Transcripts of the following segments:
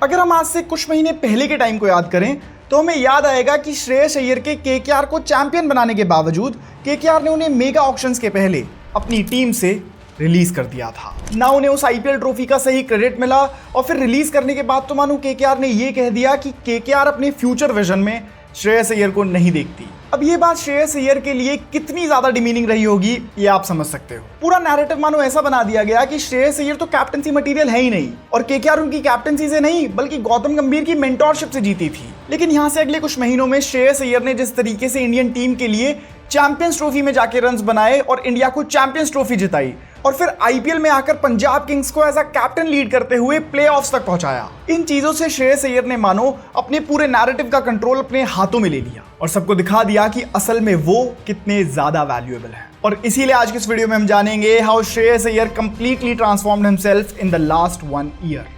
अगर हम आज से कुछ महीने पहले के टाइम को याद करें तो हमें याद आएगा कि श्रेयस अय्यर के केकेआर को चैंपियन बनाने के बावजूद केकेआर ने उन्हें मेगा ऑक्शंस के पहले अपनी टीम से रिलीज कर दिया था। ना उन्हें उस आईपीएल ट्रॉफी का सही क्रेडिट मिला और फिर रिलीज करने के बाद तो मानो केकेआर ने यह कह दिया कि केकेआर अपने फ्यूचर विजन में श्रेयस अय्यर को नहीं देखती। अब ये बात श्रेयस अय्यर के लिए कितनी ज्यादा डिमीनिंग रही होगी ये आप समझ सकते हो। पूरा नैरेटिव मानो ऐसा बना दिया गया कि श्रेयस अय्यर तो कैप्टनसी मटेरियल है ही नहीं और केकेआर उनकी कैप्टनसी से नहीं बल्कि गौतम गंभीर की मेंटोरशिप से जीती थी। लेकिन यहां से अगले कुछ महीनों में श्रेयस अय्यर ने जिस तरीके से इंडियन टीम के लिए चैंपियंस ट्रॉफी में जाके रन्स बनाए और इंडिया को चैंपियंस ट्रॉफी जिताई और फिर आईपीएल में आकर पंजाब किंग्स को एज अ कैप्टन लीड करते हुए प्लेऑफ्स तक पहुंचाया, इन चीजों से श्रेयस अय्यर ने मानो अपने पूरे नैरेटिव का कंट्रोल अपने हाथों में ले लिया और सबको दिखा दिया कि असल में वो कितने ज्यादा वैल्यूएबल हैं। और इसीलिए आज की इस वीडियो में हम जानेंगे how Shreyas Iyer completely transformed himself in the last 1 year.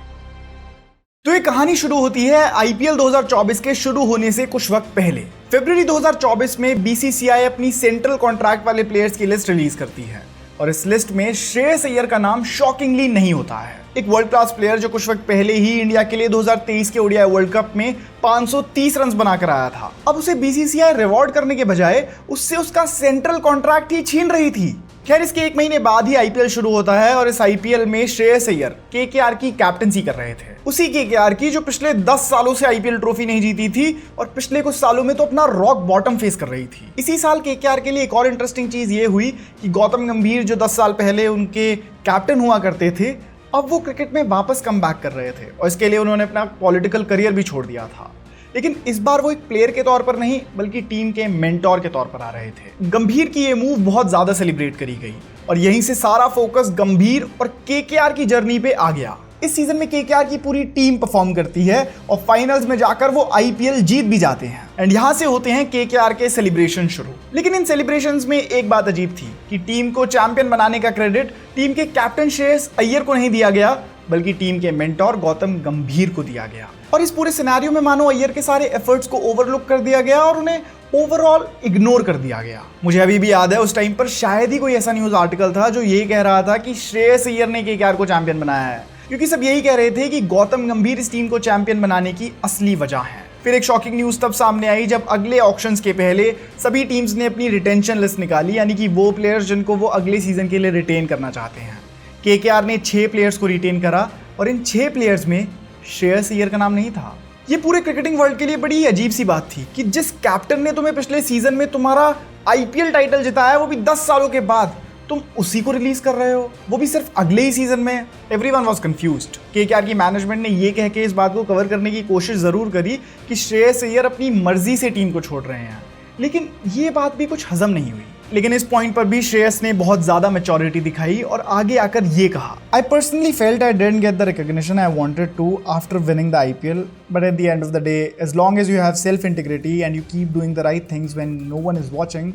तो ये कहानी शुरू होती है आईपीएल 2024 के शुरू होने से कुछ वक्त पहले। फरवरी 2024 में बीसीसीआई अपनी सेंट्रल कॉन्ट्रैक्ट वाले प्लेयर्स की लिस्ट रिलीज करती है और इस लिस्ट में श्रेयस अय्यर का नाम शॉकिंगली नहीं होता है। एक वर्ल्ड क्लास प्लेयर जो कुछ वक्त पहले ही इंडिया के लिए 2023 के ओडीआई वर्ल्ड कप में 530 रन बनाकर आया था, अब उसे बीसीसीआई रिवॉर्ड करने के बजाय उससे उसका सेंट्रल कॉन्ट्रैक्ट ही छीन रही थी। खैर, इसके एक महीने बाद ही आईपीएल शुरू होता है और इस आईपीएल में श्रेयस अय्यर केकेआर की कैप्टनसी कर रहे थे, उसी केकेआर की जो पिछले 10 सालों से आईपीएल ट्रॉफी नहीं जीती थी और पिछले कुछ सालों में तो अपना रॉक बॉटम फेस कर रही थी। इसी साल केकेआर के लिए एक और इंटरेस्टिंग चीज ये हुई कि गौतम गंभीर जो 10 साल पहले उनके कैप्टन हुआ करते थे, अब वो क्रिकेट में वापस कम बैक कर रहे थे और इसके लिए उन्होंने अपना पॉलिटिकल करियर भी छोड़ दिया था। लेकिन इस बार वो एक प्लेयर के तौर पर नहीं बल्कि टीम के मेंटोर के तौर पर आ रहे थे। गंभीर की ये मूव बहुत ज्यादा सेलिब्रेट करी गई और यहीं से सारा फोकस गंभीर और केकेआर की जर्नी पे आ गया। इस सीजन में केकेआर की पूरी टीम परफॉर्म करती है और फाइनल्स में जाकर वो आईपीएल जीत भी जाते हैं एंड यहां से होते हैं केकेआर के सेलिब्रेशन शुरू। लेकिन इन सेलिब्रेशंस में एक बात अजीब थी कि टीम को चैंपियन बनाने का क्रेडिट टीम के कैप्टन श्रेयस अय्यर को नहीं दिया गया बल्कि टीम के मेंटोर गौतम गंभीर को दिया गया। और इस पूरे सिनेरियो में मानो अय्यर के सारे एफर्ट्स को ओवरलुक कर दिया गया और उन्हें ओवरऑल इग्नोर कर दिया गया। मुझे अभी भी याद है उस टाइम पर शायद ही कोई ऐसा न्यूज आर्टिकल था जो ये कह रहा था कि श्रेयस अय्यर ने केकेआर को चैंपियन बनाया है, क्योंकि सब यही कह रहे थे कि गौतम गंभीर इस टीम को चैंपियन बनाने की असली वजह है। फिर एक शॉकिंग न्यूज तब सामने आई जब अगले ऑक्शंस के पहले सभी टीम्स ने अपनी रिटेंशन लिस्ट निकाली, यानी कि वो प्लेयर्स जिनको वो अगले सीजन के लिए रिटेन करना चाहते हैं। केकेआर ने 6 प्लेयर्स को रिटेन करा और इन 6 प्लेयर्स में श्रेयस अय्यर का नाम नहीं था। ये पूरे क्रिकेटिंग वर्ल्ड के लिए बड़ी अजीब सी बात थी कि जिस कैप्टन ने तुम्हें पिछले सीजन में तुम्हारा आईपीएल टाइटल जिताया, वो भी 10 सालों के बाद, तुम उसी को रिलीज कर रहे हो, वो भी सिर्फ अगले ही सीजन में। Everyone was confused. केकेआर की मैनेजमेंट ने ये कह के इस बात को कवर करने की कोशिश जरूर करी कि श्रेयस अय्यर अपनी मर्जी से टीम को छोड़ रहे हैं, लेकिन ये बात भी कुछ हजम नहीं हुई। लेकिन इस पॉइंट पर भी श्रेयस ने बहुत ज्यादा मैच्योरिटी दिखाई और आगे आकर ये कहा, I personally felt I didn't get the recognition I wanted to after winning the IPL, but at the end of the day as long as you have self integrity and you keep doing the right things when no one is watching,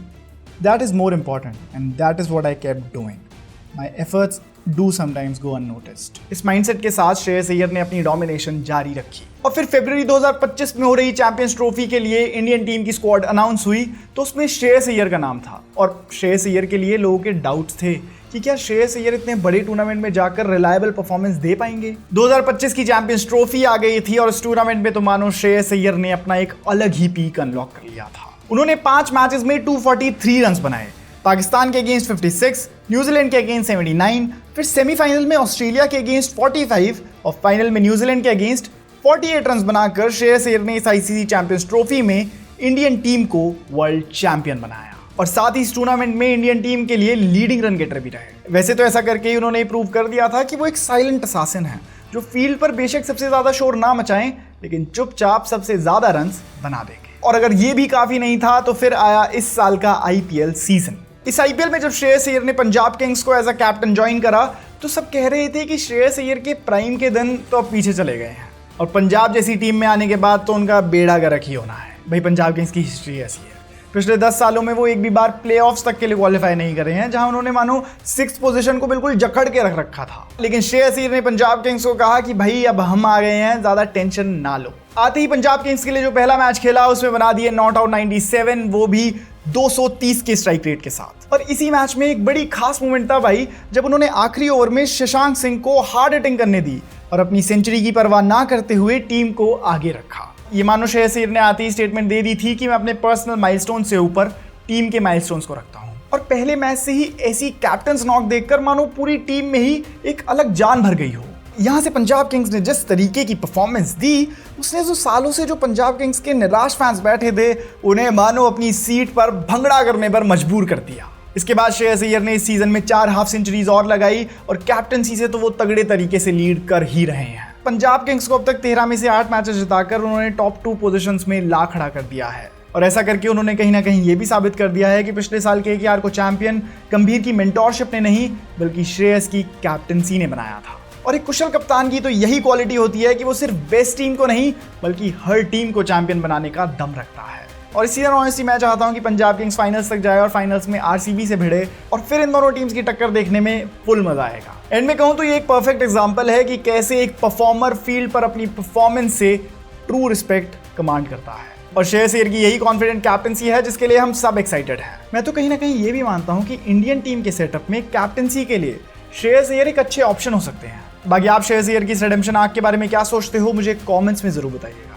that is more important and that is what I kept doing. My efforts do sometimes go unnoticed. इस mindset के साथ श्रेयस अय्यर ने अपनी domination जारी रखी और फिर फरवरी 2025 में हो रही चैंपियंस ट्रॉफी के लिए इंडियन टीम की स्क्वाड अनाउंस हुई तो उसमें श्रेयस अय्यर का नाम था और श्रेयस अय्यर के लिए लोगों के डाउट्स थे कि क्या श्रेयस अय्यर इतने बड़े टूर्नामेंट में जाकर रिलायबल परफॉर्मेंस दे पाएंगे। 2025 की चैंपियंस ट्रॉफी आ गई थी और इस टूर्नामेंट में तो मानो श्रेयस अय्यर ने अपना एक अलग ही पीक अनलॉक कर लिया था। उन्होंने 5 मैचेस में 243 रन्स बनाए, पाकिस्तान के अगेंस्ट 56, न्यूजीलैंड के अगेंस्ट 79, फिर सेमीफाइनल में ऑस्ट्रेलिया के अगेंस्ट 45 और फाइनल में न्यूजीलैंड के अगेंस्ट 48 रन्स बनाकर श्रेयस अय्यर ने इस आईसीसी चैंपियंस ट्रॉफी में इंडियन टीम को वर्ल्ड चैंपियन बनाया और साथ ही इस टूर्नामेंट में इंडियन टीम के लिए लीडिंग रन गेटर भी रहे। वैसे तो ऐसा करके ही उन्होंने प्रूव कर दिया था कि वो एक साइलेंट असासिन है जो फील्ड पर बेशक सबसे ज्यादा शोर ना मचाएं लेकिन चुपचाप सबसे ज्यादा रन्स बना देंगे। और अगर ये भी काफी नहीं था तो फिर आया इस साल का आईपीएल सीजन। इस आईपीएल में जब श्रेयस अय्यर ने पंजाब किंग्स को एज अ कैप्टन ज्वाइन करा तो सब कह रहे थे कि श्रेयस अय्यर के प्राइम के दिन तो अब पीछे चले गए हैं और पंजाब जैसी टीम में आने के बाद तो उनका बेड़ा गर्क ही होना है। भाई, पंजाब किंग्स की हिस्ट्री ऐसी है, पिछले 10 सालों में वो एक भी बार प्लेऑफ्स तक के लिए क्वालिफाई नहीं करे हैं, जहां उन्होंने मानो 6th पोजीशन को बिल्कुल जकड़ के रख रखा था। लेकिन श्रेयस अय्यर ने पंजाब किंग्स को कहा कि भाई अब हम आ गए हैं, ज्यादा टेंशन ना लो। आते ही पंजाब किंग्स के लिए जो पहला मैच खेला उसमें बना दिए नॉट आउट 97, वो भी 230 के स्ट्राइक रेट के साथ। और इसी मैच में एक बड़ी खास मोमेंट था भाई, जब उन्होंने आखिरी ओवर में शशांक सिंह को हार्ड हिटिंग करने दी और अपनी सेंचुरी की परवाह ना करते हुए टीम को आगे रखा। ये मानो श्रेयस अय्यर ने आते ही स्टेटमेंट दे दी थी कि मैं अपने पर्सनल माइलस्टोन से ऊपर टीम के माइलस्टोन्स को रखता हूं। और पहले मैच से ही ऐसी कैप्टन्स नॉक देखकर मानो पूरी टीम में ही एक अलग जान भर गई हो। यहाँ से पंजाब किंग्स ने जिस तरीके की परफॉर्मेंस दी, उसने जो सालों से जो पंजाब किंग्स के निराश फैंस बैठे थे उन्हें मानो अपनी सीट पर भंगड़ा करने पर मजबूर कर दिया। इसके बाद श्रेयस अय्यर ने इस सीजन में 4 हाफ सेंचुरीज और लगाई और कैप्टनसी से तो वो तगड़े तरीके से लीड कर ही रहे हैं। पंजाब किंग्स को अब तक 13 में से 8 मैचेस जिताकर उन्होंने टॉप 2 पोजीशंस में ला खड़ा कर दिया है। और ऐसा करके उन्होंने कहीं ना कहीं ये भी साबित कर दिया है कि पिछले साल केकेआर को चैंपियन गंभीर की मेंटोरशिप ने नहीं बल्कि श्रेयस की कैप्टनसी ने बनाया था। और एक कुशल कप्तान की तो यही क्वालिटी होती है कि वो सिर्फ बेस्ट टीम को नहीं बल्कि हर टीम को चैंपियन बनाने का दम रखता है। और इसी तरह ऑनेस्टली मैं चाहता हूं कि पंजाब किंग्स फाइनल्स तक जाए और फाइनल्स में आरसीबी से भिड़े और फिर इन दोनों टीम्स की टक्कर देखने में फुल मजा आएगा। एंड में कहूं तो ये एक परफेक्ट एग्जांपल है कि कैसे एक परफॉर्मर फील्ड पर अपनी परफॉर्मेंस से ट्रू रिस्पेक्ट कमांड करता है। और श्रेयस अय्यर की यही कॉन्फिडेंट कैप्टनसी है जिसके लिए हम सब एक्साइटेड हैं। मैं तो कहीं ना कहीं ये भी मानता हूं कि इंडियन टीम के सेटअप में कैप्टनसी के लिए श्रेयस अय्यर एक अच्छे ऑप्शन हो सकते हैं। बाकी आप श्रेयस अय्यर की इस रिडेम्पशन आर्क के बारे में क्या सोचते हो, मुझे कमेंट्स में जरूर बताइएगा।